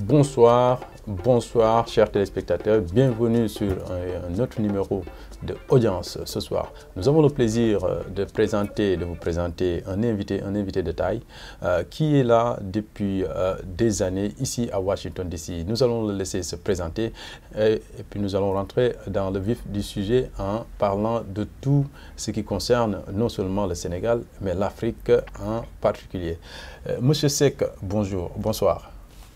Bonsoir chers téléspectateurs, bienvenue sur un autre numéro de Audience ce soir. Nous avons le plaisir de vous présenter un invité de taille qui est là depuis des années ici à Washington DC. Nous allons le laisser se présenter et puis nous allons rentrer dans le vif du sujet en parlant de tout ce qui concerne non seulement le Sénégal mais l'Afrique en particulier. Monsieur Seck, bonsoir.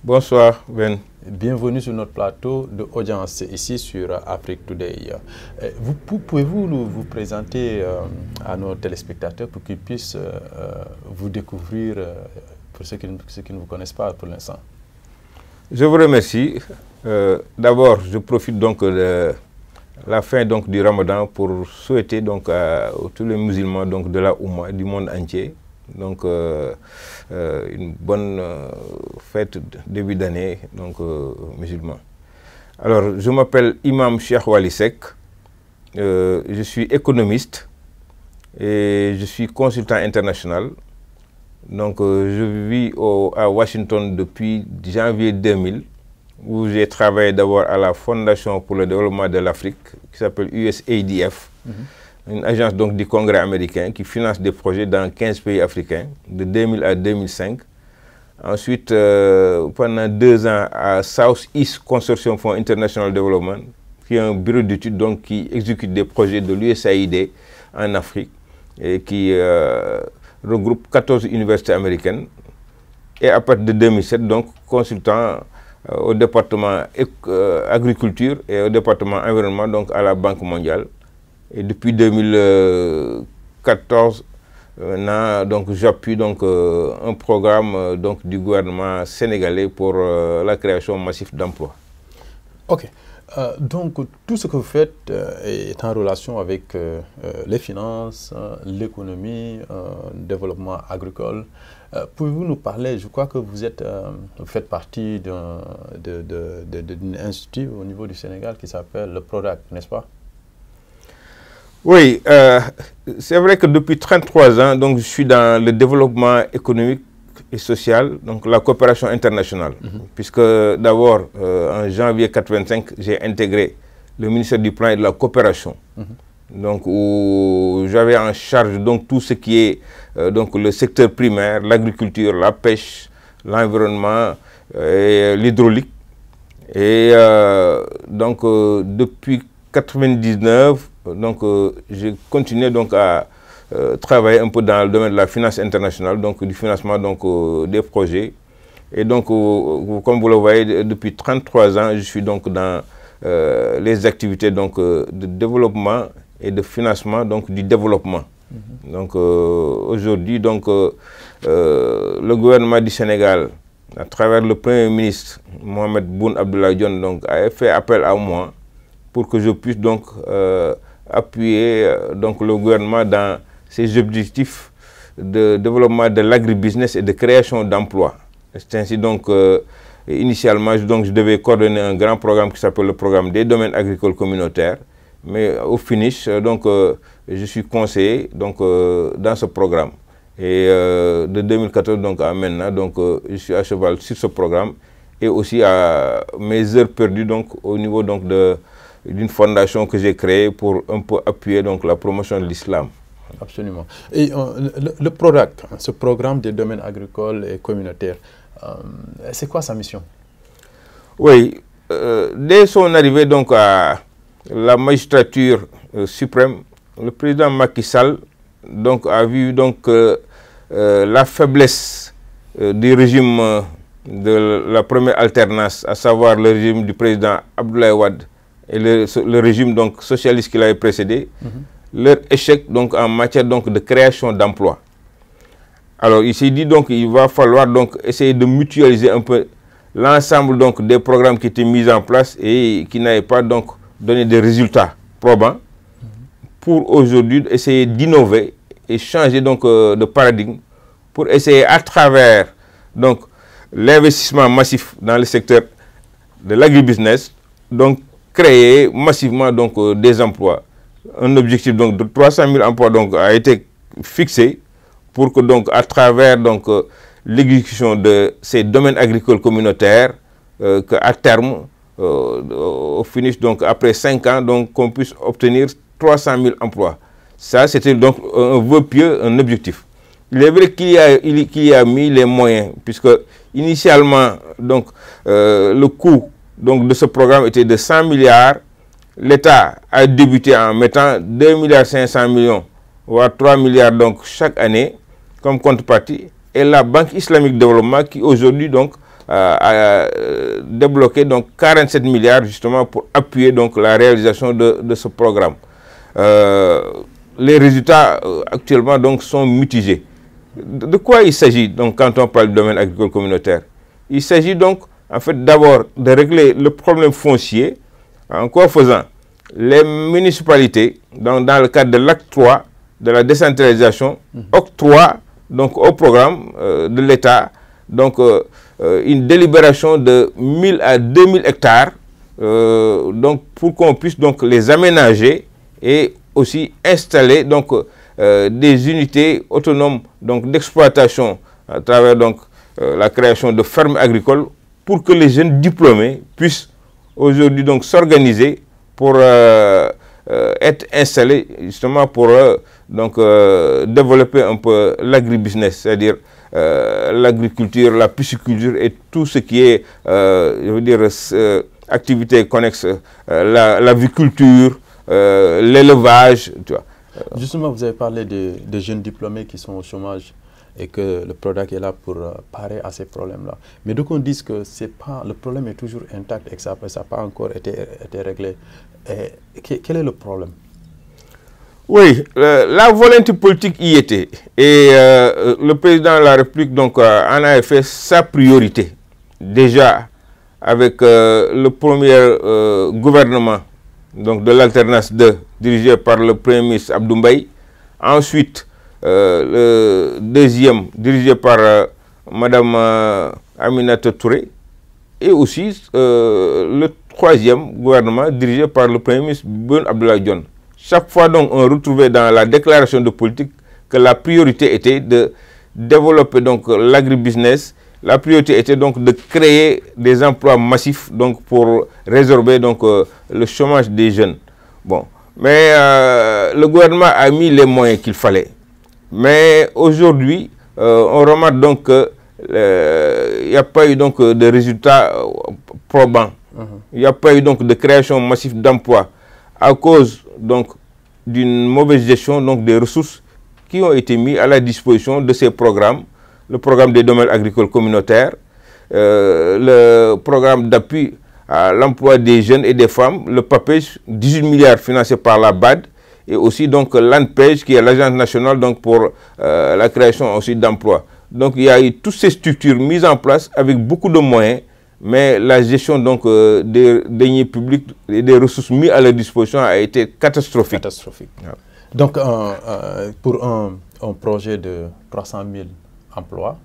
Bonsoir Ben. Bienvenue sur notre plateau de audience ici sur Afrique Today. Pouvez-vous vous présenter à nos téléspectateurs pour qu'ils puissent vous découvrir pour ceux qui ne vous connaissent pas pour l'instant? Je vous remercie. D'abord, je profite donc de la fin donc du Ramadan pour souhaiter donc à tous les musulmans donc de la Oumma du monde entier donc une bonne fête début d'année donc musulman. Alors je m'appelle Imam Cheikh Wali Seck, je suis économiste et je suis consultant international. Donc je vis à Washington depuis janvier 2000 où j'ai travaillé d'abord à la Fondation pour le développement de l'Afrique qui s'appelle USAIDF. Une agence donc du Congrès américain qui finance des projets dans 15 pays africains de 2000 à 2005. Ensuite, pendant 2 ans à Southeast Consortium for International Development, qui est un bureau d'études donc qui exécute des projets de l'USAID en Afrique et qui regroupe 14 universités américaines. Et à partir de 2007, donc consultant au département agriculture et au département environnement donc à la Banque mondiale. Et depuis 2014, donc j'appuie donc un programme donc du gouvernement sénégalais pour la création massive d'emplois. Ok. Donc tout ce que vous faites est en relation avec les finances, l'économie, le développement agricole. Pouvez-vous nous parler, je crois que vous faites partie d'un institut au niveau du Sénégal qui s'appelle le PRODAC, n'est-ce pas? Oui, c'est vrai que depuis 33 ans, donc, je suis dans le développement économique et social, donc la coopération internationale. Puisque d'abord, en janvier 85, j'ai intégré le ministère du Plan et de la Coopération. Donc, où j'avais en charge donc, tout ce qui est donc, le secteur primaire, l'agriculture, la pêche, l'environnement et l'hydraulique. Et donc, depuis 99, donc j'ai continué donc à travailler un peu dans le domaine de la finance internationale, donc du financement donc des projets. Et donc comme vous le voyez, depuis 33 ans, je suis donc dans les activités donc de développement et de financement donc du développement. Donc aujourd'hui donc le gouvernement du Sénégal, à travers le Premier ministre Mohamed Boun Abdallah Dionne, donc a fait appel à moi pour que je puisse donc appuyer donc le gouvernement dans ses objectifs de développement de l'agribusiness et de création d'emplois. C'est ainsi donc initialement donc, je devais coordonner un grand programme qui s'appelle le programme des domaines agricoles communautaires, mais au finish donc je suis conseiller donc dans ce programme et de 2014 donc à maintenant donc je suis à cheval sur ce programme et aussi à mes heures perdues donc au niveau donc d'une fondation que j'ai créée pour un peu appuyer donc la promotion de l'islam. Absolument. Et le PRODAC, ce programme des domaines agricoles et communautaires, c'est quoi sa mission? Oui, dès son arrivée donc à la magistrature suprême, le président Macky Sall donc a vu donc la faiblesse du régime de la première alternance, à savoir le régime du président Abdoulaye Wade et le régime donc socialiste qui l'avait précédé, leur échec donc en matière donc de création d'emplois. Alors il s'est dit donc il va falloir donc essayer de mutualiser un peu l'ensemble donc des programmes qui étaient mis en place et qui n'avaient pas donc donné des résultats probants pour aujourd'hui essayer d'innover et changer donc de paradigme pour essayer à travers donc l'investissement massif dans le secteur de l'agribusiness donc créer massivement donc des emplois. Un objectif donc de 300 000 emplois donc a été fixé pour que donc à travers donc l'exécution de ces domaines agricoles communautaires, qu'à terme, au finish, donc après 5 ans, donc qu'on puisse obtenir 300 000 emplois. Ça, c'était donc un vœu pieux, un objectif. Il est vrai qu'il y a mis les moyens, puisque initialement, donc, le coût donc, de ce programme était de 100 milliards. L'État a débuté en mettant 2,5 milliards, voire 3 milliards donc, chaque année comme contrepartie. Et la Banque islamique de développement qui aujourd'hui donc a débloqué donc 47 milliards justement pour appuyer donc la réalisation de ce programme. Les résultats actuellement donc sont mitigés. De quoi il s'agit donc quand on parle du domaine agricole communautaire? Il s'agit donc en fait d'abord de régler le problème foncier en quoi faisant les municipalités donc, dans le cadre de l'acte 3 de la décentralisation octroient donc au programme de l'État donc une délibération de 1000 à 2000 hectares donc pour qu'on puisse donc les aménager et aussi installer donc des unités autonomes donc d'exploitation à travers donc la création de fermes agricoles pour que les jeunes diplômés puissent aujourd'hui donc s'organiser pour être installés justement pour donc développer un peu l'agribusiness, c'est-à-dire l'agriculture, la pisciculture et tout ce qui est je veux dire activités connexes, l'aviculture, l'élevage, tu vois. Justement, vous avez parlé des jeunes diplômés qui sont au chômage et que le PRODAC est là pour parer à ces problèmes-là. Mais donc on dit que le problème est toujours intact et que ça n'a pas encore été réglé. Quel est le problème? Oui, la volonté politique y était. Et le président de la République donc, en a fait sa priorité. Déjà, avec le premier gouvernement donc, de l'alternance 2, dirigé par le Premier ministre Abdou Mbaye. Ensuite, le deuxième, dirigé par Mme Aminata Touré. Et aussi le troisième gouvernement, dirigé par le Premier ministre Boun Abdallah Dionne. Chaque fois, donc, on retrouvait dans la déclaration de politique que la priorité était de développer donc l'agribusiness. La priorité était donc de créer des emplois massifs donc, pour résorber donc, le chômage des jeunes. Bon. Mais le gouvernement a mis les moyens qu'il fallait. Mais aujourd'hui, on remarque donc qu'il n'y a pas eu donc, de résultats probants. Il n'y a pas eu donc, de création massive d'emplois à cause donc, d'une mauvaise gestion donc, des ressources qui ont été mises à la disposition de ces programmes. Le programme des domaines agricoles communautaires, le programme d'appui à l'emploi des jeunes et des femmes, le PAPEJ, 18 milliards financés par la BAD, et aussi donc l'ANPEJ, qui est l'Agence nationale donc, pour la création aussi d'emplois. Donc il y a eu toutes ces structures mises en place avec beaucoup de moyens, mais la gestion donc, des deniers publics et des ressources mises à leur disposition a été catastrophique. Ouais. Donc pour un projet de 300 000 emplois,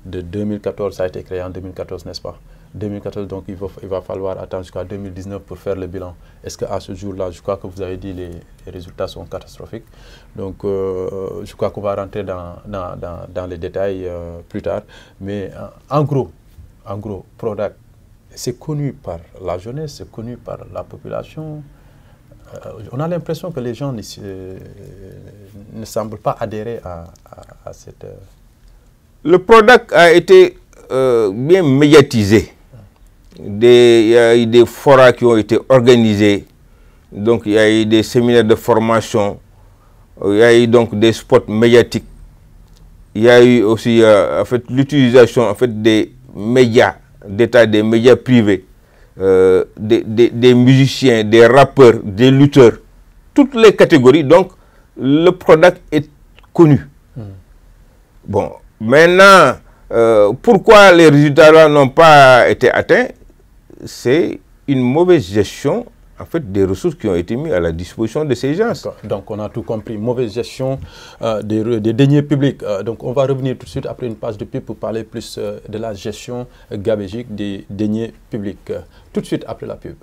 de 2014, ça a été créé en 2014, n'est-ce pas? 2014, donc il va falloir attendre jusqu'à 2019 pour faire le bilan. Est-ce qu'à ce jour-là, je crois que vous avez dit les résultats sont catastrophiques. Donc je crois qu'on va rentrer dans les détails plus tard. Mais en gros, PRODAC, c'est connu par la jeunesse, c'est connu par la population. On a l'impression que les gens ne semblent pas adhérer à cette... Le PRODAC a été bien médiatisé. Il y a eu des forats qui ont été organisés. Donc, il y a eu des séminaires de formation. Il y a eu donc des spots médiatiques. Il y a eu aussi en fait, l'utilisation en fait, des médias d'État, des médias privés, des musiciens, des rappeurs, des lutteurs. Toutes les catégories. Donc, le PRODAC est connu. Bon. Maintenant, pourquoi les résultats-là n'ont pas été atteints? C'est une mauvaise gestion en fait, des ressources qui ont été mises à la disposition de ces gens. Donc on a tout compris, mauvaise gestion des deniers publics. Donc on va revenir tout de suite après une page de pub pour parler plus de la gestion gabégique des deniers publics. Tout de suite après la pub.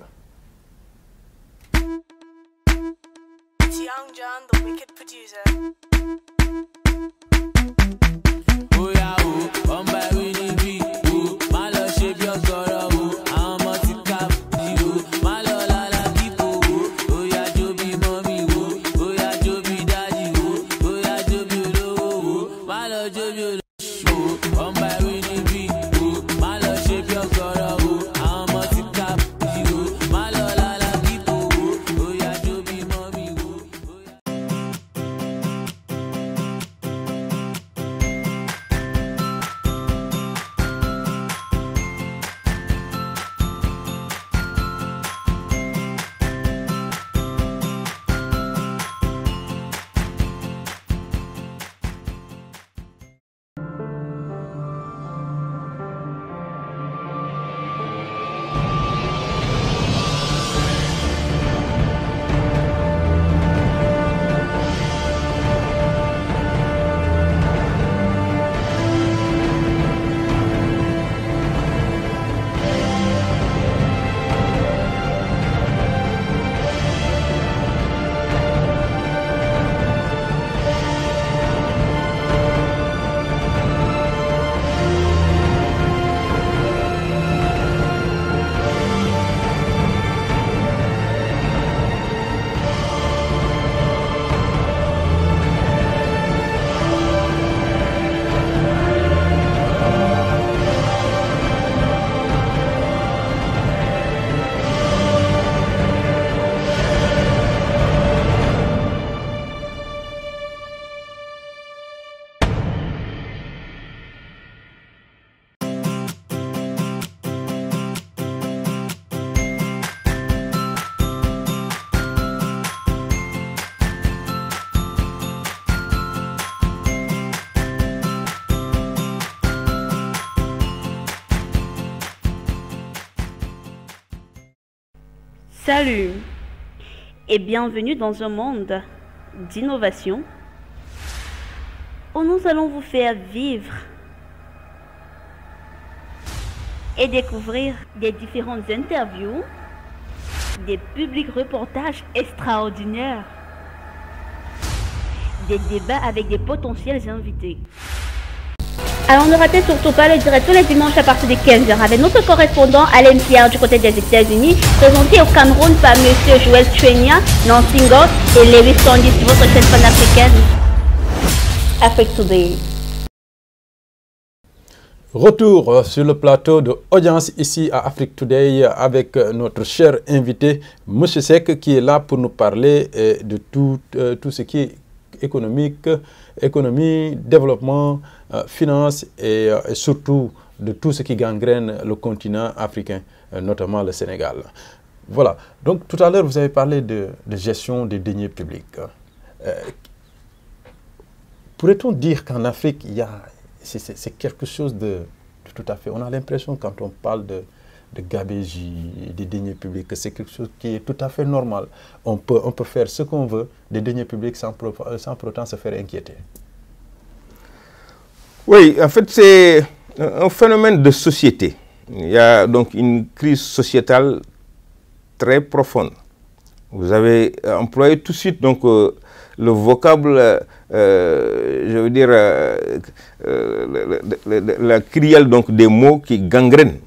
Salut et bienvenue dans un monde d'innovation où nous allons vous faire vivre et découvrir des différentes interviews, des publics reportages extraordinaires, des débats avec des potentiels invités. Alors ne ratez surtout pas le direct tous les dimanches à partir de 15h avec notre correspondant Alain Pierre du côté des États-Unis, présenté au Cameroun par M. Joël Chuenia, Nancy Ngos et Lewis Sandy sur votre chaîne panafricaine Afrique Today. Retour sur le plateau de Audience ici à Afrique Today avec notre cher invité, M. Seck, qui est là pour nous parler de tout ce qui est économie, développement, finance et surtout de tout ce qui gangrène le continent africain, notamment le Sénégal. Voilà. Donc tout à l'heure, vous avez parlé de gestion des deniers publics. Pourrait-on dire qu'en Afrique, c'est quelque chose de tout à fait... On a l'impression quand on parle de gabegie, des deniers publics, que c'est quelque chose qui est tout à fait normal. On peut faire ce qu'on veut des deniers publics sans pour autant se faire inquiéter. Oui, en fait, c'est un phénomène de société. Il y a donc une crise sociétale très profonde. Vous avez employé tout de suite donc, le vocable, je veux dire, la crielle donc, des mots qui gangrènent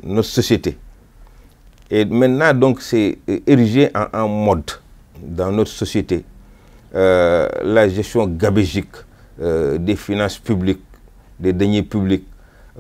notre société. Et maintenant, donc, c'est érigé en mode dans notre société. La gestion gabégique des finances publiques, des deniers publics,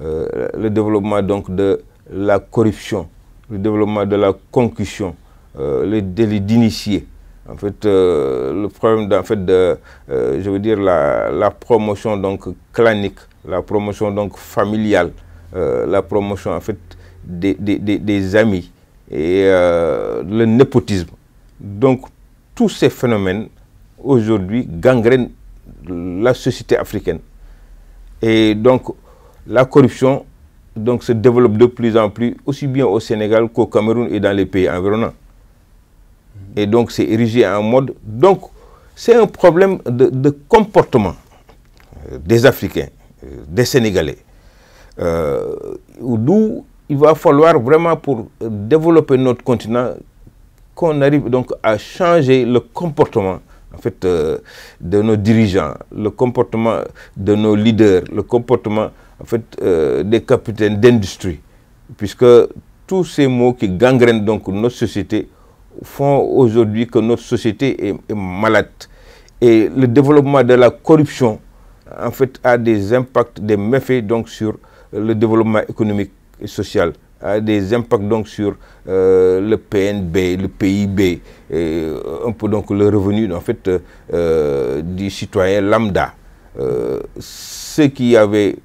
le développement donc, de la corruption, le développement de la concussion, le délit d'initié. En fait, le problème en fait, je veux dire, la promotion donc, clanique, la promotion donc, familiale, la promotion en fait, des amis et le népotisme. Donc, tous ces phénomènes, aujourd'hui, gangrènent la société africaine. Et donc, la corruption donc, se développe de plus en plus, aussi bien au Sénégal qu'au Cameroun et dans les pays environnants. Et donc, c'est érigé en mode. Donc, c'est un problème de comportement des Africains, des Sénégalais. D'où il va falloir vraiment, pour développer notre continent, qu'on arrive donc à changer le comportement en fait, de nos dirigeants, le comportement de nos leaders, le comportement en fait, des capitaines d'industrie. Puisque tous ces mots qui gangrènent donc notre société font aujourd'hui que notre société est malade. Et le développement de la corruption, en fait, a des impacts, des méfaits donc sur le développement économique et social, a des impacts donc sur le PNB, le PIB, et un peu donc le revenu en fait du citoyen lambda. Ceux qui avaient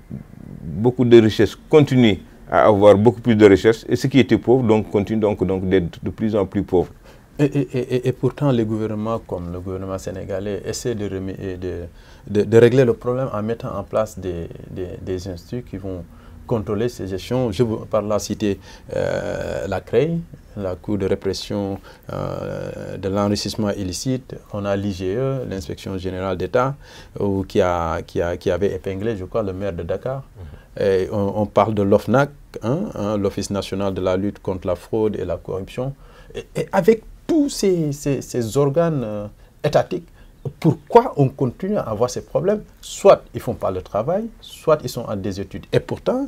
beaucoup de richesses continuent à avoir beaucoup plus de richesses, et ceux qui étaient pauvres donc continuent donc d'être de plus en plus pauvres. Et pourtant, les gouvernements, comme le gouvernement sénégalais, essaient de régler le problème en mettant en place des instituts qui vont contrôler ces gestions. Je veux par là citer la CREI, la Cour de répression de l'enrichissement illicite. On a l'IGE, l'Inspection générale d'État, qui avait épinglé, je crois, le maire de Dakar. Et on parle de l'OFNAC, l'Office national de la lutte contre la fraude et la corruption. Et avec tous ces organes étatiques, pourquoi on continue à avoir ces problèmes? Soit ils ne font pas le travail, soit ils sont en des études. Et pourtant,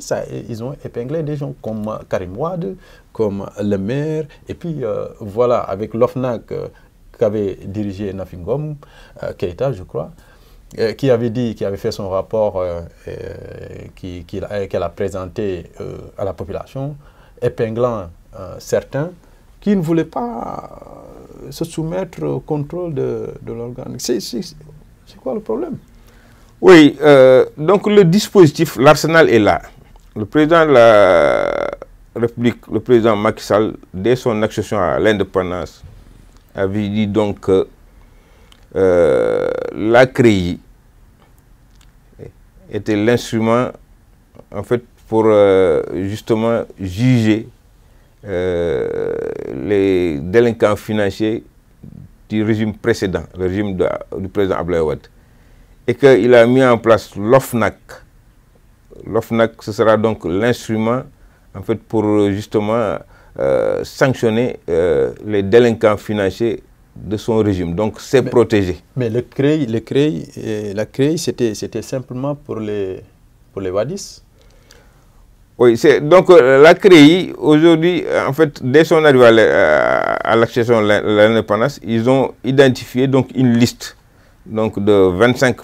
ils ont épinglé des gens comme Karim Wade, comme le maire, et puis voilà, avec l'OFNAC qu'avait dirigé Nafi Ngom Keïta, je crois, qui avait fait son rapport qu'elle a présenté à la population, épinglant certains qui ne voulaient pas se soumettre au contrôle de l'organe. C'est quoi le problème? Oui, donc le dispositif, l'arsenal est là. Le président de la République, le président Macky Sall, dès son accession à l'indépendance, avait dit donc que la CREI était l'instrument en fait pour justement juger les délinquants financiers du régime précédent, le régime du président Abdoulaye Wade, et qu'il a mis en place l'OFNAC. L'OFNAC, ce sera donc l'instrument en fait pour justement sanctionner les délinquants financiers de son régime. Donc c'est protégé. Mais la CREI, c'était simplement pour les wadis. Oui, donc la CREI, aujourd'hui, en fait, dès son arrivée à l'accession de l'indépendance, ils ont identifié donc une liste donc, de 25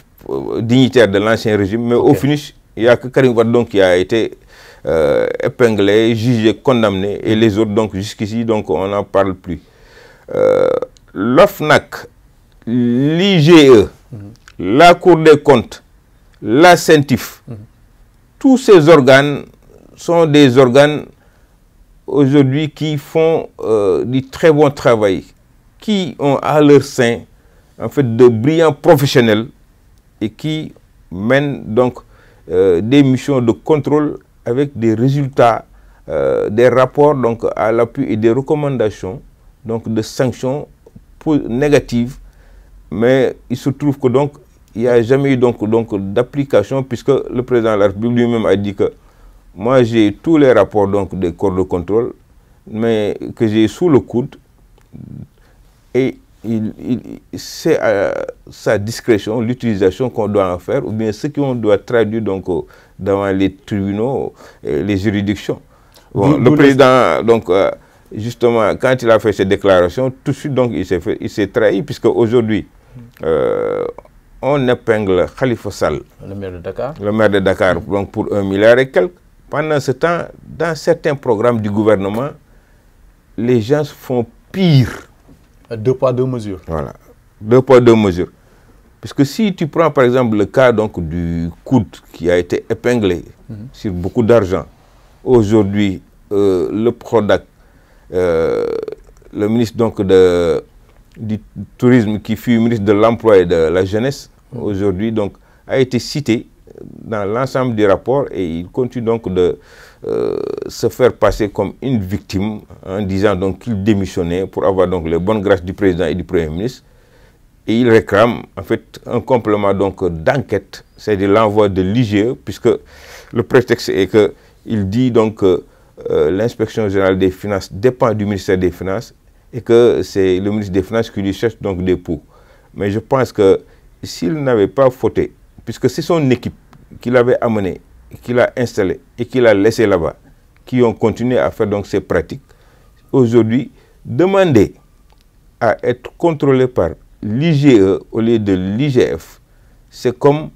dignitaires de l'ancien régime, mais au finish, il n'y a que Karim Wade donc, qui a été épinglé, jugé, condamné, et les autres, donc jusqu'ici, donc on n'en parle plus. L'OFNAC, l'IGE, la Cour des comptes, la CENTIF, tous ces organes sont des organes aujourd'hui qui font du très bon travail, qui ont à leur sein en fait de brillants professionnels et qui mènent donc des missions de contrôle avec des résultats, des rapports donc à l'appui et des recommandations donc de sanctions négatives, mais il se trouve que donc il n'y a jamais eu donc d'application, puisque le président de la République lui-même a dit que moi j'ai tous les rapports donc des corps de contrôle, mais que j'ai sous le coude, et c'est à sa discrétion l'utilisation qu'on doit en faire, ou bien ce qu'on doit traduire donc devant les tribunaux et les juridictions. Bon, le président donc justement quand il a fait ces déclarations, tout de suite donc il s'est trahi, puisque aujourd'hui on épingle Khalifa Sall, le maire de Dakar. Le maire de Dakar, donc pour 1 milliard et quelques. Pendant ce temps, dans certains programmes du gouvernement, les gens font pire. 2 poids, 2 mesures. Voilà, 2 poids, 2 mesures. Puisque si tu prends par exemple le cas donc, du coude qui a été épinglé sur beaucoup d'argent, aujourd'hui, le PRODAC, le ministre donc du tourisme qui fut ministre de l'emploi et de la jeunesse, aujourd'hui donc a été cité dans l'ensemble du rapport, et il continue donc de se faire passer comme une victime en disant donc qu'il démissionnait pour avoir donc les bonnes grâces du président et du Premier ministre, et il réclame en fait un complément donc d'enquête, c'est-à-dire l'envoi de l'IGE, puisque le prétexte est que il dit donc que l'inspection générale des finances dépend du ministère des Finances et que c'est le ministre des Finances qui lui cherche donc des poux. Mais je pense que s'il n'avait pas fauté, puisque c'est son équipe qui l'avait amené, qui l'a installé et qui l'a laissé là-bas, qui ont continué à faire donc ces pratiques, aujourd'hui, demander à être contrôlé par l'IGE au lieu de l'IGF, c'est comme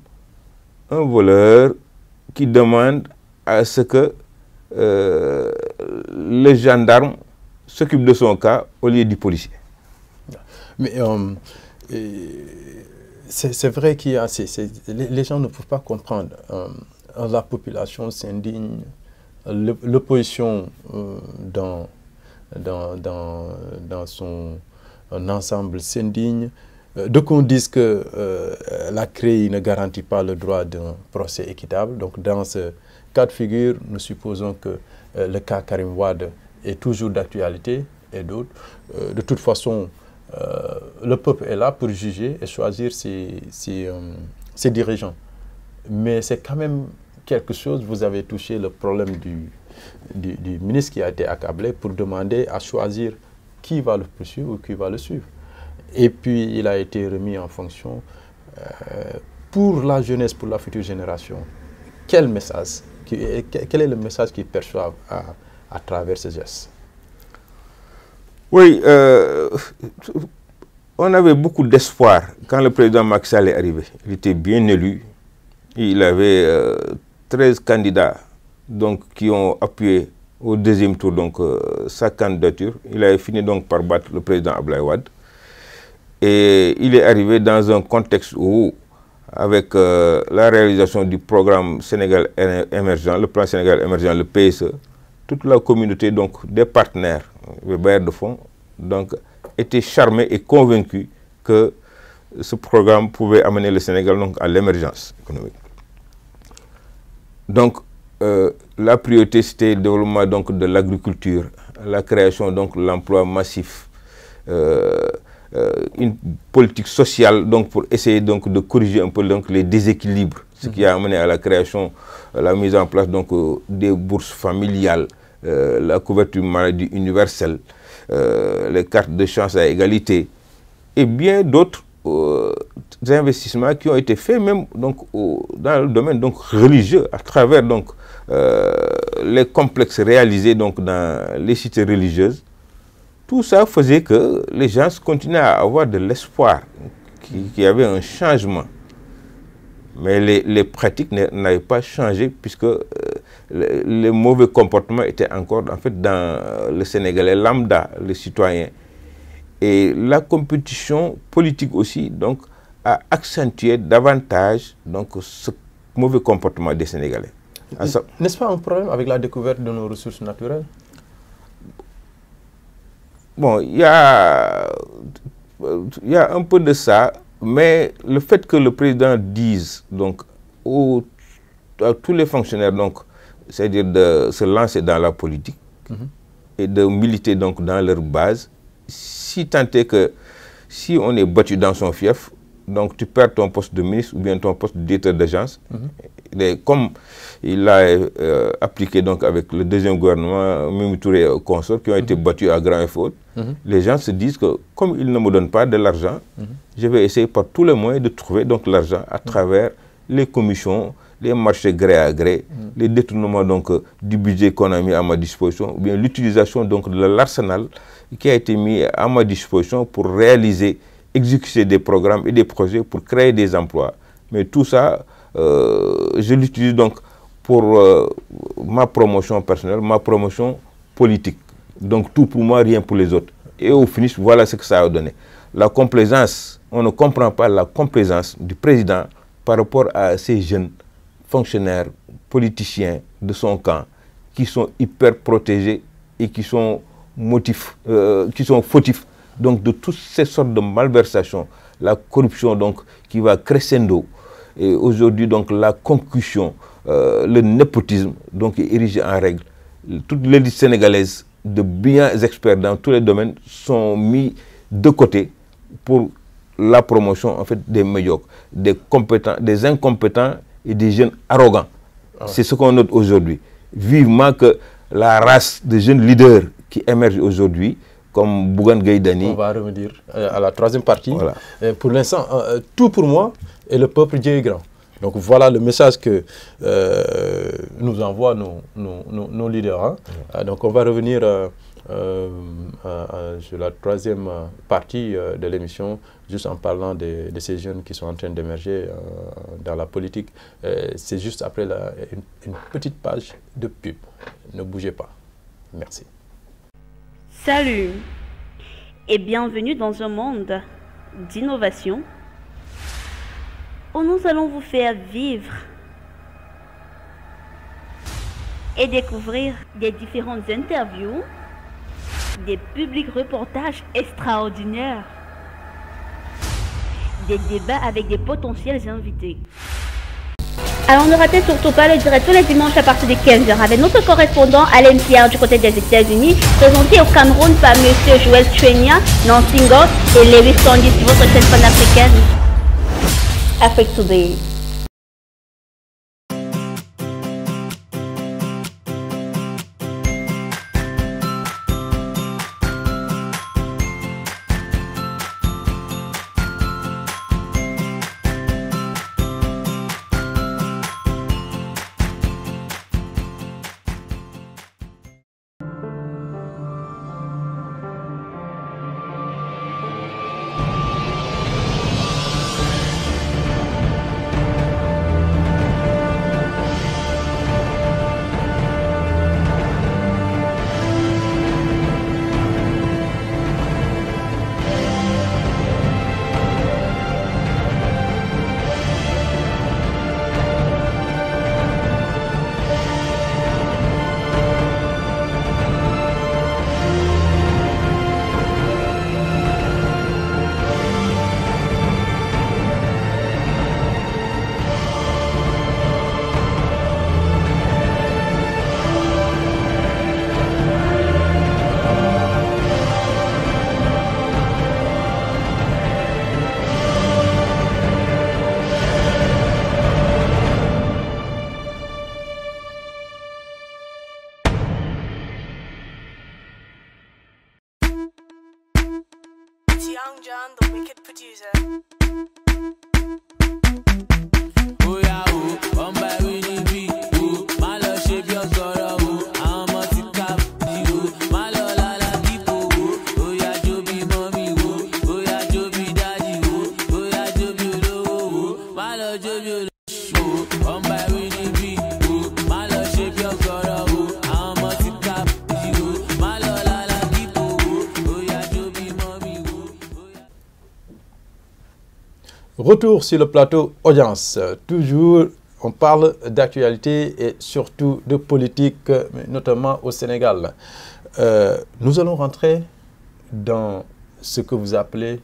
un voleur qui demande à ce que le gendarme s'occupe de son cas au lieu du policier. Mais c'est vrai qu'il y a... les gens ne peuvent pas comprendre. La population s'indigne, l'opposition dans son ensemble s'indigne. Donc on dit que la CREI ne garantit pas le droit d'un procès équitable. Donc dans ce cas de figure, nous supposons que le cas Karim Wade est toujours d'actualité et d'autres. De toute façon, le peuple est là pour juger et choisir ses dirigeants. Mais c'est quand même quelque chose, vous avez touché le problème du ministre qui a été accablé pour demander à choisir qui va le poursuivre ou qui va le suivre. Et puis il a été remis en fonction pour la jeunesse, pour la future génération. Quel message, quel est le message qu'ils perçoivent à travers ce geste? Oui, on avait beaucoup d'espoir quand le président Macky Sall est arrivé. Il était bien élu. Il avait 13 candidats donc, qui ont appuyé au deuxième tour donc, sa candidature. Il avait fini donc par battre le président Abdoulaye Wade. Et il est arrivé dans un contexte où, avec la réalisation du programme Sénégal émergent, le plan Sénégal émergent, le PSE, toute la communauté donc, des partenaires, les bailleurs de fonds, donc, était charmés et convaincus que ce programme pouvait amener le Sénégal donc, à l'émergence économique. Donc, la priorité, c'était le développement donc, de l'agriculture la création donc de l'emploi massif, une politique sociale donc pour essayer donc de corriger un peu donc les déséquilibres, ce qui a amené à la création, à la mise en place donc des bourses familiales, la couverture maladie universelle, les cartes de chance à égalité et bien d'autres investissements qui ont été faits même donc dans le domaine donc religieux à travers donc les complexes réalisés donc dans les cités religieuses. Tout ça faisait que les gens continuaient à avoir de l'espoir qu'il y avait un changement. Mais les pratiques n'avaient pas changé puisque les mauvais comportements étaient encore en fait dans le Sénégalais lambda, le citoyen. Et la compétition politique aussi donc a accentué davantage donc ce mauvais comportement des Sénégalais. N'est-ce pas un problème avec la découverte de nos ressources naturelles? Bon, il y a un peu de ça, mais le fait que le président dise donc à tous les fonctionnaires donc, c'est-à-dire de se lancer dans la politique et de militer donc dans leur base, si tant est que si on est battu dans son fief, donc tu perds ton poste de ministre ou bien ton poste de directeur d'agence. Comme il l'a appliqué donc avec le deuxième gouvernement, Mimi Touré et consorts qui ont été battus à grand effort, les gens se disent que comme ils ne me donnent pas de l'argent, je vais essayer par tous les moyens de trouver donc l'argent à travers les commissions, les marchés gré à gré, les détournements donc du budget qu'on a mis à ma disposition, ou bien l'utilisation donc de l'arsenal qui a été mis à ma disposition pour réaliser, exécuter des programmes et des projets pour créer des emplois. Mais tout ça, je l'utilise donc pour ma promotion personnelle, ma promotion politique. Donc tout pour moi, rien pour les autres. Et au finish, voilà ce que ça a donné. La complaisance, on ne comprend pas la complaisance du président par rapport à ces jeunes fonctionnaires, politiciens de son camp, qui sont hyper protégés et qui sont fautifs donc de toutes ces sortes de malversations, la corruption donc qui va crescendo, et aujourd'hui donc la concussion, le népotisme donc est érigé en règle. Toutes les élites sénégalaises de brillants experts dans tous les domaines sont mis de côté pour la promotion en fait des médiocres, des compétents, des incompétents et des jeunes arrogants. C'est ce qu'on note aujourd'hui. Vivement que la race de jeunes leaders qui émergent aujourd'hui, comme Bougane Gueye Dany. On va revenir à la troisième partie. Voilà. Pour l'instant, tout pour moi et le peuple Dieu est grand. Donc voilà le message que nous envoient nos leaders. Hein. Donc on va revenir sur la troisième partie de l'émission, juste en parlant de ces jeunes qui sont en train d'émerger dans la politique. C'est juste après une petite page de pub. Ne bougez pas. Merci. Salut et bienvenue dans un monde d'innovation où nous allons vous faire vivre et découvrir des différentes interviews, des publics reportages extraordinaires, des débats avec des potentiels invités. Alors ne ratez surtout pas le direct tous les dimanches à partir de 15h avec notre correspondant Alain Pierre du côté des États-Unis, présenté au Cameroun par M. Joël Chuenia, Nancy Ngos et Lewis Sandis sur votre chaîne panafricaine Afrique Today. Young John, the wicked producer. Oh yeah, oh, one by Winnie B. Oh, my love shape your sorrow. I'm a tika. Oh, my love la la people. Oh yeah, Joby mommy. Oh yeah, Joby daddy. Oh yeah, Joby low. My love Joby. Oh, one by Winnie B. Oh, my love shape your sorrow. I'm a tika. Oh, my love la la people. Oh yeah, Joby mommy. Retour sur le plateau Audience. Toujours, on parle d'actualité et surtout de politique, notamment au Sénégal. Nous allons rentrer dans ce que vous appelez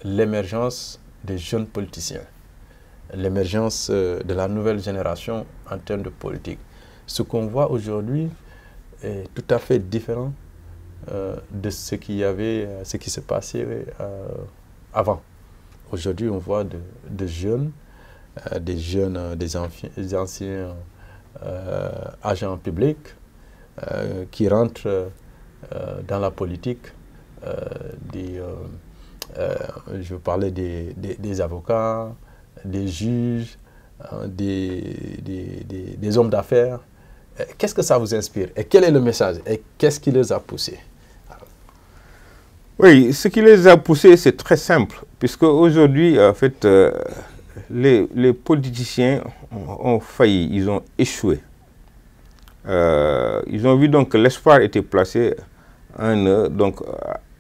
l'émergence des jeunes politiciens, l'émergence de la nouvelle génération en termes de politique. Ce qu'on voit aujourd'hui est tout à fait différent de ce qu'il y avait, ce qui se passait avant. Aujourd'hui, on voit des jeunes, des anciens agents publics qui rentrent dans la politique. Je parlais des avocats, des juges, des hommes d'affaires. Qu'est-ce que ça vous inspire? Et quel est le message? Et qu'est-ce qui les a poussés? Oui, ce qui les a poussés, c'est très simple, puisque aujourd'hui, en fait, les politiciens ont failli, ils ont échoué. Ils ont vu donc que l'espoir était placé en eux, donc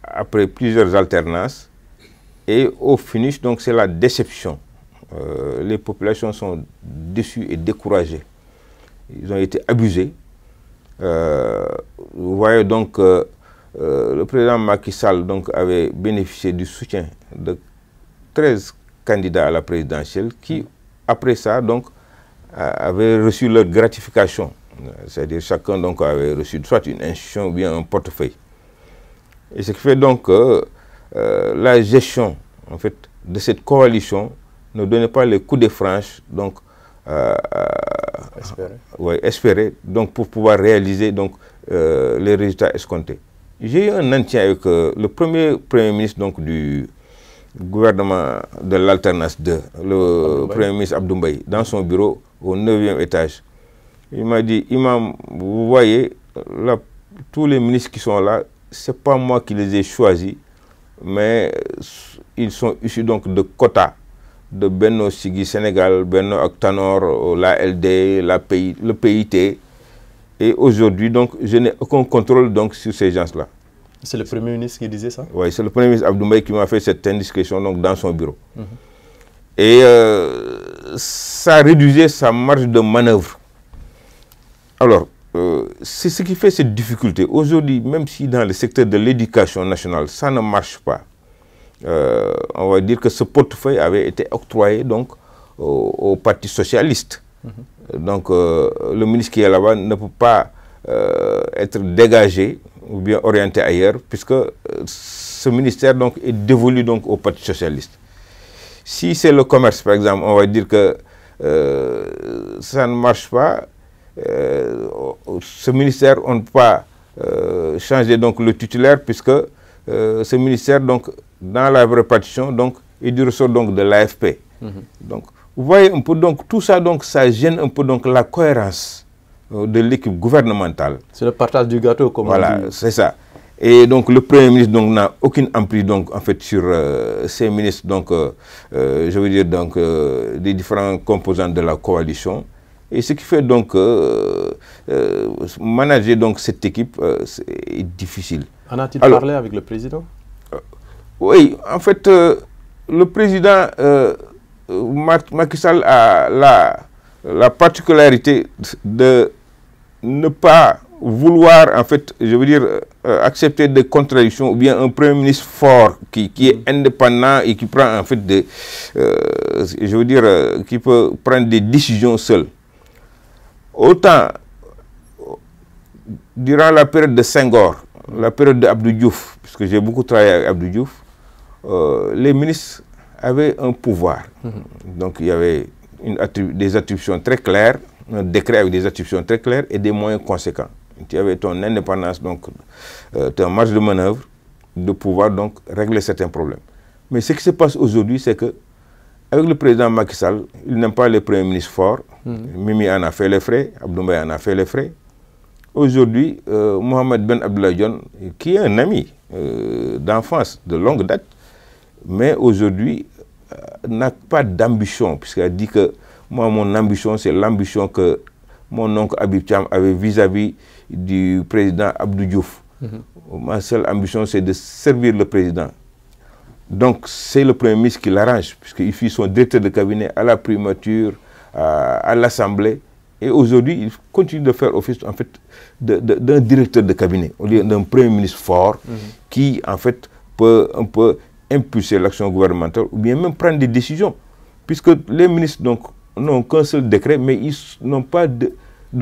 après plusieurs alternances, et au finish, donc c'est la déception. Les populations sont déçues et découragées. Ils ont été abusés. Vous voyez donc le président Macky Sall donc, avait bénéficié du soutien de 13 candidats à la présidentielle qui, après ça, donc, avaient reçu leur gratification. C'est-à-dire chacun donc, avait reçu soit une institution ou bien un portefeuille. Et ce qui fait donc que la gestion en fait, de cette coalition ne donnait pas les coups de franche donc, espérés donc, pour pouvoir réaliser donc, les résultats escomptés. J'ai eu un entretien avec le premier ministre donc, du gouvernement de l'alternance 2, le premier ministre Abdou Mbaye, dans son bureau au 9e étage. Il m'a dit, Imam, vous voyez, là, tous les ministres qui sont là, ce n'est pas moi qui les ai choisis, mais ils sont issus donc de quotas de Benno Siggi Sénégal, Benno Octanor, l'ALD, le PIT. Et aujourd'hui, donc, je n'ai aucun contrôle donc, sur ces gens-là. C'est le Premier ministre qui disait ça? Oui, c'est le Premier ministre Abdou Mbaye qui m'a fait cette indiscrétion donc, dans son bureau. Et ça réduisait sa marge de manœuvre. Alors, c'est ce qui fait cette difficulté. Aujourd'hui, même si dans le secteur de l'éducation nationale, ça ne marche pas, on va dire que ce portefeuille avait été octroyé donc, au Parti socialiste. Donc, le ministre qui est là-bas ne peut pas être dégagé ou bien orienté ailleurs, puisque ce ministère donc, est dévolu donc, au Parti socialiste. Si c'est le commerce, par exemple, on va dire que ça ne marche pas, ce ministère, on ne peut pas changer donc, le titulaire, puisque ce ministère, donc, dans la répartition, donc, est du ressort donc, de l'AFP. Donc, vous voyez un peu, donc, tout ça, donc, ça gêne un peu donc, la cohérence de l'équipe gouvernementale. C'est le partage du gâteau, comme voilà, on dit. c'est ça. Et donc, le Premier ministre n'a aucune emprise, donc, en fait, sur ces ministres, donc, je veux dire, donc, des différents composants de la coalition. Et ce qui fait, donc, manager, donc, cette équipe, est difficile. En a-t-il parlé avec le président? Oui, en fait, le président Macky Sall a la particularité de ne pas vouloir, en fait, je veux dire, accepter des contradictions ou bien un Premier ministre fort qui est indépendant et qui prend, en fait, je veux dire, qui peut prendre des décisions seul. Autant, durant la période de Senghor, la période d'Abdou Diouf, puisque j'ai beaucoup travaillé avec Abdou Diouf, les ministres avaient un pouvoir. Donc, il y avait des attributions très claires, un décret avec des attributions très claires et des moyens conséquents. Tu avais ton indépendance, donc ton marge de manœuvre, de pouvoir donc régler certains problèmes. Mais ce qui se passe aujourd'hui, c'est que avec le président Macky Sall, il n'aime pas les premiers ministres forts. Mimi en a fait les frais, Abdoulaye en a fait les frais. Aujourd'hui, Mohamed Ben Abdallah Dionne, qui est un ami d'enfance, de longue date, mais aujourd'hui n'a pas d'ambition, puisqu'il a dit que moi, mon ambition, c'est l'ambition que mon oncle Habib Thiam avait vis-à-vis du président Abdou Diouf. Ma seule ambition, c'est de servir le président. Donc, c'est le Premier ministre qui l'arrange, puisqu'il fut son directeur de cabinet à la primature, à l'Assemblée. Et aujourd'hui, il continue de faire office, en fait, d'un directeur de cabinet, au lieu d'un Premier ministre fort, qui, en fait, peut un peu impulser l'action gouvernementale, ou bien même prendre des décisions. Puisque les ministres, donc, n'ont qu'un seul décret, mais ils n'ont pas de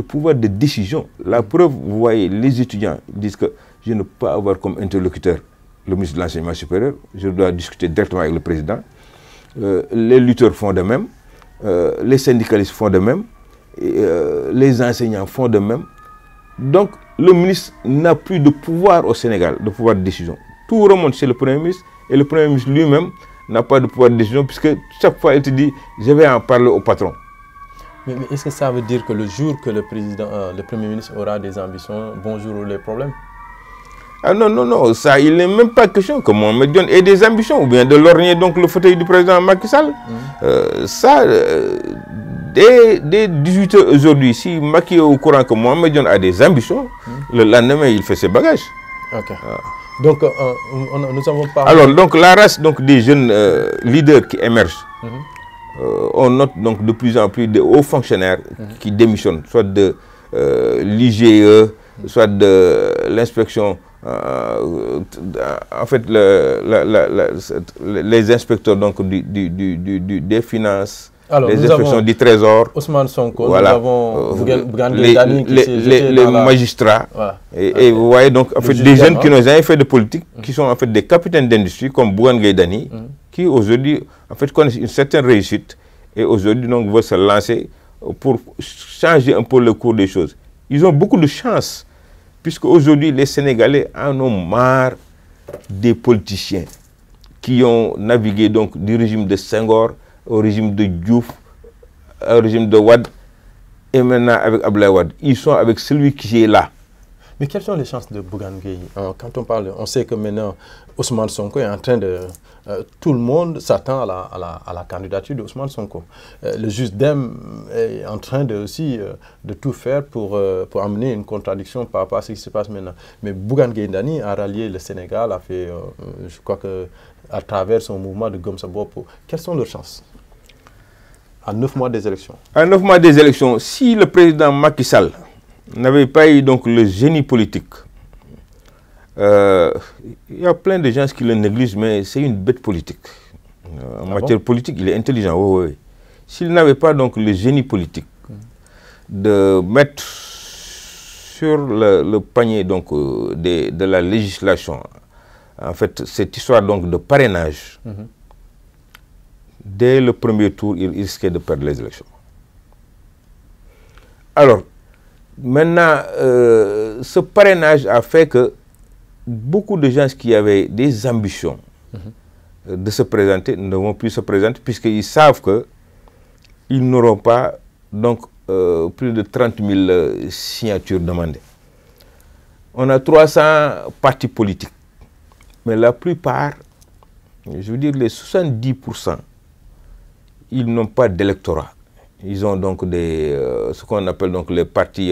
pouvoir de décision. La preuve, vous voyez, les étudiants disent que je ne peux pas avoir comme interlocuteur le ministre de l'Enseignement supérieur, je dois discuter directement avec le président. Les lutteurs font de même, les syndicalistes font de même, les enseignants font de même. Donc, le ministre n'a plus de pouvoir au Sénégal, de pouvoir de décision. Tout remonte chez le Premier ministre, et le Premier ministre lui-même n'a pas de pouvoir de décision, puisque chaque fois il te dit « je vais en parler au patron ». Mais est-ce que ça veut dire que le jour que le Premier ministre aura des ambitions, bonjour les problèmes? Ah non, non, non, ça, il n'est même pas question que Mohamed Dionne ait des ambitions, ou bien de lorgner donc le fauteuil du président Macky Sall. Dès 18 h aujourd'hui, si Macky est au courant que Mohamed Dionne a des ambitions, le lendemain, il fait ses bagages. Ok. Donc, nous avons parlé... Alors, donc, la race donc, des jeunes leaders qui émergent, on note donc de plus en plus de hauts fonctionnaires qui démissionnent, soit de l'IGE, soit de l'inspection, en fait, les inspecteurs donc, des finances, alors, les inspections du Trésor, Ousmane Sonko, voilà, nous avons les magistrats, voilà. Et vous voyez donc en fait, des jeunes qui n'ont jamais fait de politique, qui sont en fait des capitaines d'industrie comme Bougane Gueye Dany, qui aujourd'hui en fait connaissent une certaine réussite et aujourd'hui donc veulent se lancer pour changer un peu le cours des choses. Ils ont beaucoup de chance, puisque aujourd'hui les Sénégalais en ont marre des politiciens qui ont navigué donc du régime de Senghor au régime de Diouf, au régime de Wade, et maintenant avec Abdoulaye Wade. Ils sont avec celui qui est là. Mais quelles sont les chances de Bougane Gueye? Quand on parle, on sait que maintenant Ousmane Sonko est en train de... tout le monde s'attend à la candidature d'Ousmane Sonko. Le juge Dème est en train de tout faire pour amener une contradiction par rapport à ce qui se passe maintenant. Mais Bougane Gueye Dany a rallié le Sénégal, a fait, je crois que à travers son mouvement de Gom Sa Bop. Quelles sont leurs chances à 9 mois des élections? À 9 mois des élections, si le président Macky Sall n'avait pas eu donc le génie politique, il y a plein de gens qui le négligent, mais c'est une bête politique. En matière politique, il est intelligent. Oui, oui. S'il n'avait pas donc le génie politique de mettre sur le panier donc, de la législation, en fait, cette histoire donc de parrainage, dès le premier tour, il risquait de perdre les élections. Alors, maintenant, ce parrainage a fait que beaucoup de gens qui avaient des ambitions de se présenter ne vont plus se présenter, puisqu'ils savent qu'ils n'auront pas donc, plus de 30 000 signatures demandées. On a 300 partis politiques, mais la plupart, je veux dire les 70%, ils n'ont pas d'électorat. Ils ont donc ce qu'on appelle donc les partis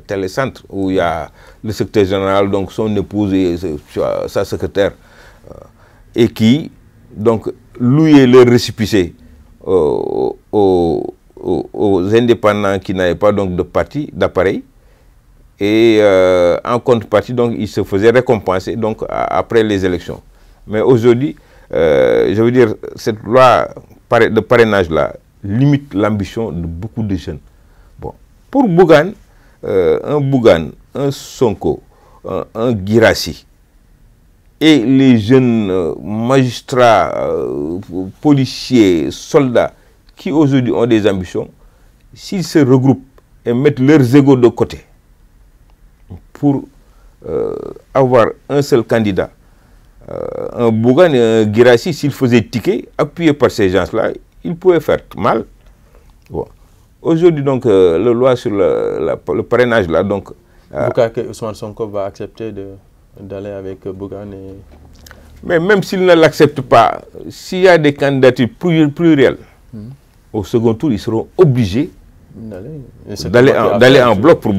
télécentres, où il y a le secrétaire général, donc son épouse et sa secrétaire, et qui donc louaient leur récépissé aux indépendants qui n'avaient pas donc de parti, d'appareil, et en contrepartie, donc ils se faisaient récompenser donc après les élections. Mais aujourd'hui, je veux dire, cette loi de parrainage-là limite l'ambition de beaucoup de jeunes. Bon. Pour Bougane, un Sonko, un Guirassy, et les jeunes magistrats, policiers, soldats, qui aujourd'hui ont des ambitions, s'ils se regroupent et mettent leurs égos de côté pour avoir un seul candidat, un Bougane et un Guirassy, s'ils faisaient ticket, appuyés par ces gens-là, ils pouvaient faire mal. Bon. Aujourd'hui, donc, la loi sur le parrainage, là, donc... Boubacar Ousmane Sonko va accepter d'aller avec Bougane et... Mais même s'il ne l'accepte pas, s'il y a des candidatures plurielles, au second tour, ils seront obligés d'aller en bloc pour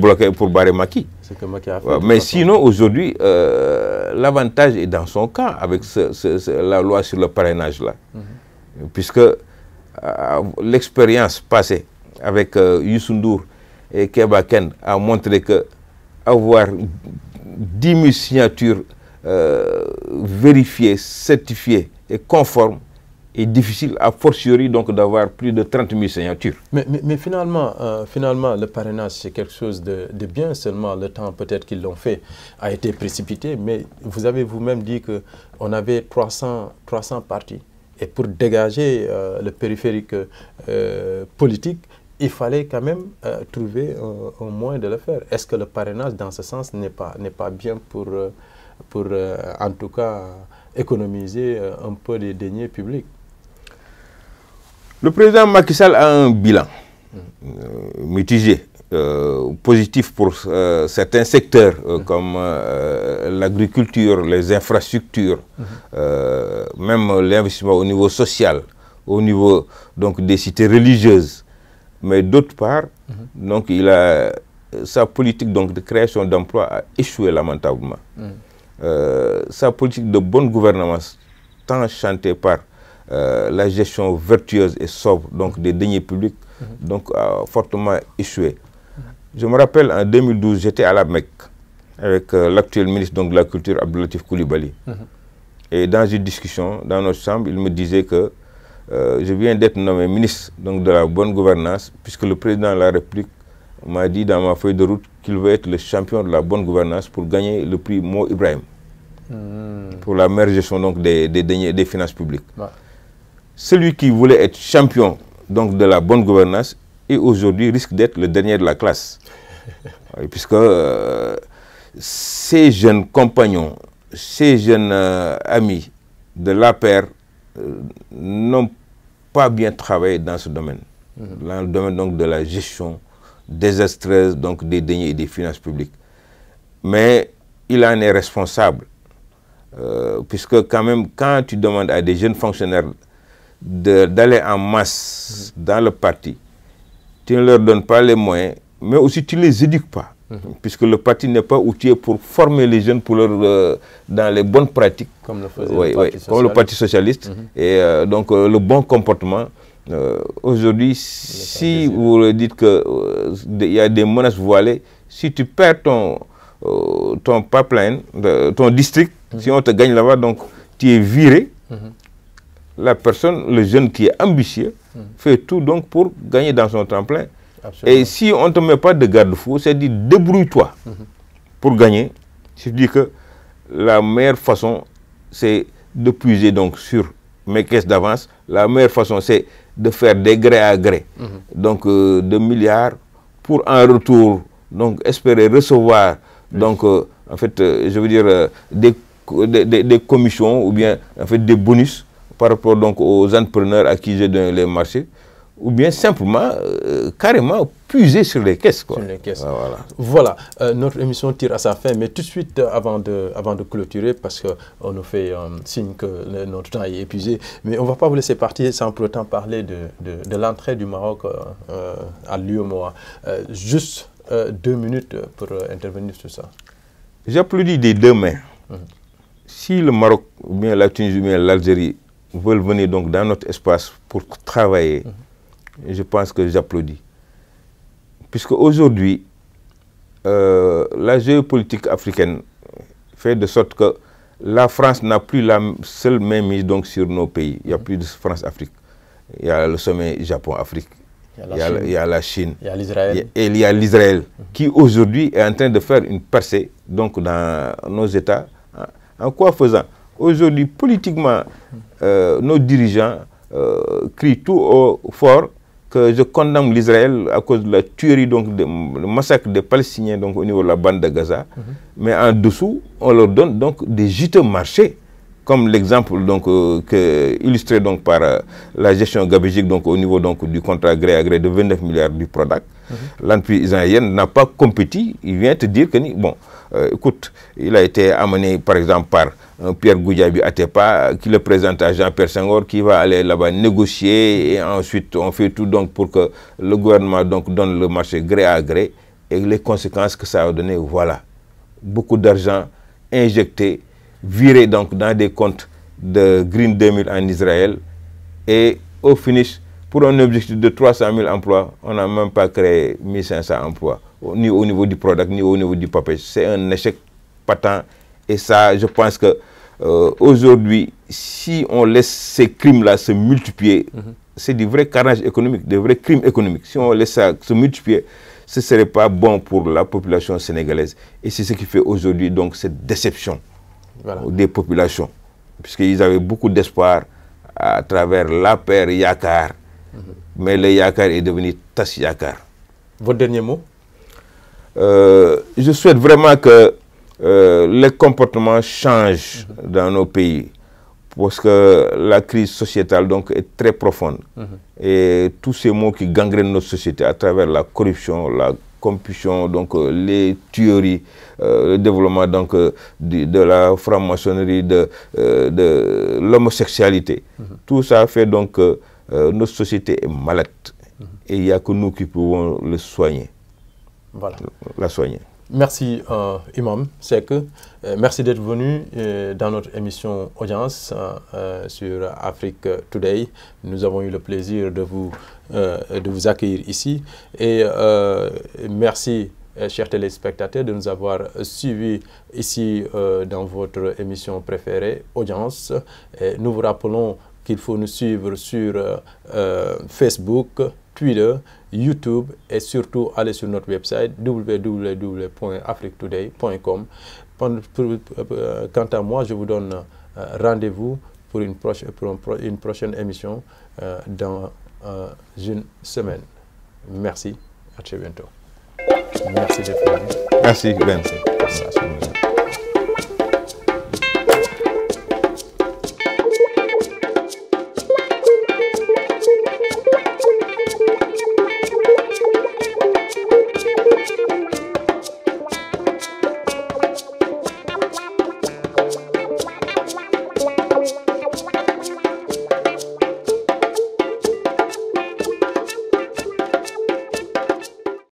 barrer Macky. C'est que Macky a fait. Mais sinon, aujourd'hui, l'avantage est dans son camp avec la loi sur le parrainage là. Puisque l'expérience passée avec Youssou Ndour et Keba Ken a montré que avoir 10 000 signatures vérifiées, certifiées et conformes est difficile, a fortiori donc d'avoir plus de 30 000 signatures. Mais finalement, le parrainage, c'est quelque chose de bien, seulement le temps peut-être qu'ils l'ont fait a été précipité, mais vous avez vous-même dit qu'on avait 300 partis. Et pour dégager le périphérique politique, il fallait quand même trouver un moyen de le faire. Est-ce que le parrainage, dans ce sens, n'est pas bien pour en tout cas, économiser un peu des deniers publics? Le président Macky Sall a un bilan mitigé, positif pour certains secteurs comme l'agriculture, les infrastructures, même l'investissement au niveau social, au niveau donc, des cités religieuses. Mais d'autre part, donc, sa politique donc, de création d'emplois a échoué lamentablement. Sa politique de bonne gouvernance, tant chantée par la gestion vertueuse et sobre donc, des deniers publics, donc, a fortement échoué. Je me rappelle, en 2012, j'étais à la Mecque avec l'actuel ministre donc, de la Culture, Abdoulatif Coulibaly. Et dans une discussion, dans notre chambre, il me disait que je viens d'être nommé ministre donc, de la bonne gouvernance, puisque le président de la République m'a dit dans ma feuille de route qu'il veut être le champion de la bonne gouvernance pour gagner le prix Mo Ibrahim, pour la meilleure gestion donc, des finances publiques. Celui qui voulait être champion donc, de la bonne gouvernance et aujourd'hui risque d'être le dernier de la classe. Puisque ces jeunes compagnons, ces jeunes amis de l'APR n'ont pas bien travaillé dans ce domaine, dans le domaine donc, de la gestion désastreuse donc, des deniers et des finances publiques. Mais il en est responsable, puisque quand même, quand tu demandes à des jeunes fonctionnaires d'aller en masse dans le parti, tu ne leur donnes pas les moyens, mais aussi tu ne les éduques pas, puisque le parti n'est pas outillé pour former les jeunes pour dans les bonnes pratiques, comme le faisait le Parti socialiste, et donc le bon comportement. Aujourd'hui, si vous dites qu'il y a des menaces voilées, si tu perds ton pipeline, ton district, si on te gagne là-bas, donc tu es viré. La personne, le jeune qui est ambitieux, fait tout donc pour gagner dans son tremplin. Absolument. Et si on ne te met pas de garde-fou, c'est-à-dire débrouille-toi pour gagner. Je dis que la meilleure façon, c'est de puiser donc sur mes caisses d'avance. La meilleure façon, c'est de faire des gré à gré, donc de milliards, pour en retour donc espérer recevoir donc en fait je veux dire des commissions ou bien en fait des bonus par rapport donc aux entrepreneurs à qui j'ai donné les marchés, ou bien simplement, carrément, puiser sur les caisses. Quoi. Sur les caisses. Voilà, notre émission tire à sa fin, mais tout de suite, avant de clôturer, parce qu'on nous fait signe que notre temps est épuisé, mais on ne va pas vous laisser partir sans pour autant parler de l'entrée du Maroc à l'UEMOA. Juste 2 minutes pour intervenir sur ça. J'applaudis des deux mains. Si le Maroc, ou bien la Tunisie, ou bien l'Algérie veulent venir donc dans notre espace pour travailler, je pense que j'applaudis. Puisque aujourd'hui, la géopolitique africaine fait de sorte que la France n'a plus la seule mainmise donc sur nos pays. Il n'y a plus de France-Afrique. Il y a le sommet Japon-Afrique. Il y a la Chine. Il y a l'Israël. Et il y a l'Israël qui aujourd'hui est en train de faire une percée donc dans nos États. En quoi faisant? Aujourd'hui, politiquement, nos dirigeants crient tout au fort que je condamne l'Israël à cause de la tuerie, donc le massacre des Palestiniens donc, au niveau de la bande de Gaza. Mais en dessous, on leur donne donc des juteux marchés comme l'exemple donc illustré donc par la gestion gabégique donc au niveau donc du contrat gré à gré de 29 milliards du Prodac. L'entreprise israélienne n'a pas compétit. Il vient te dire que bon, écoute, il a été amené par exemple par Pierre Goudiaby Atepa qui le présente à Jean-Pierre Senghor qui va aller là-bas négocier et ensuite on fait tout donc pour que le gouvernement donc donne le marché gré à gré et les conséquences que ça a donné, voilà, beaucoup d'argent injecté, viré donc dans des comptes de Green 2000 en Israël et au finish, pour un objectif de 300 000 emplois, on n'a même pas créé 1500 emplois, ni au niveau du Prodac, ni au niveau du papier. C'est un échec patent. Et ça, je pense que aujourd'hui, si on laisse ces crimes-là se multiplier, c'est du vrai carnage économique, des vrais crimes économiques. Si on laisse ça se multiplier, ce ne serait pas bon pour la population sénégalaise. Et c'est ce qui fait aujourd'hui donc cette déception des populations. Puisqu'ils avaient beaucoup d'espoir à travers l'APR Yakar. Mais le Yakar est devenu Tas Yakar. Votre dernier mot? Je souhaite vraiment que les comportements changent dans nos pays. Parce que la crise sociétale donc, est très profonde. Et tous ces mots qui gangrènent notre société à travers la corruption, la compulsion, donc les tueries, le développement donc, de la franc-maçonnerie, de l'homosexualité. Tout ça fait donc que notre société est malade. Et il n'y a que nous qui pouvons le soigner. Voilà. La soigner. Merci Imam Seck, merci d'être venu dans notre émission Audience sur Afrique Today. Nous avons eu le plaisir de vous accueillir ici et merci chers téléspectateurs de nous avoir suivis ici dans votre émission préférée Audience. Et nous vous rappelons qu'il faut nous suivre sur Facebook, Twitter, YouTube et surtout aller sur notre website www.afriquetoday.com. Quant à moi, je vous donne rendez-vous pour une prochaine émission dans une semaine. Merci, à très bientôt. Merci d'être venu. Merci Ben. Merci.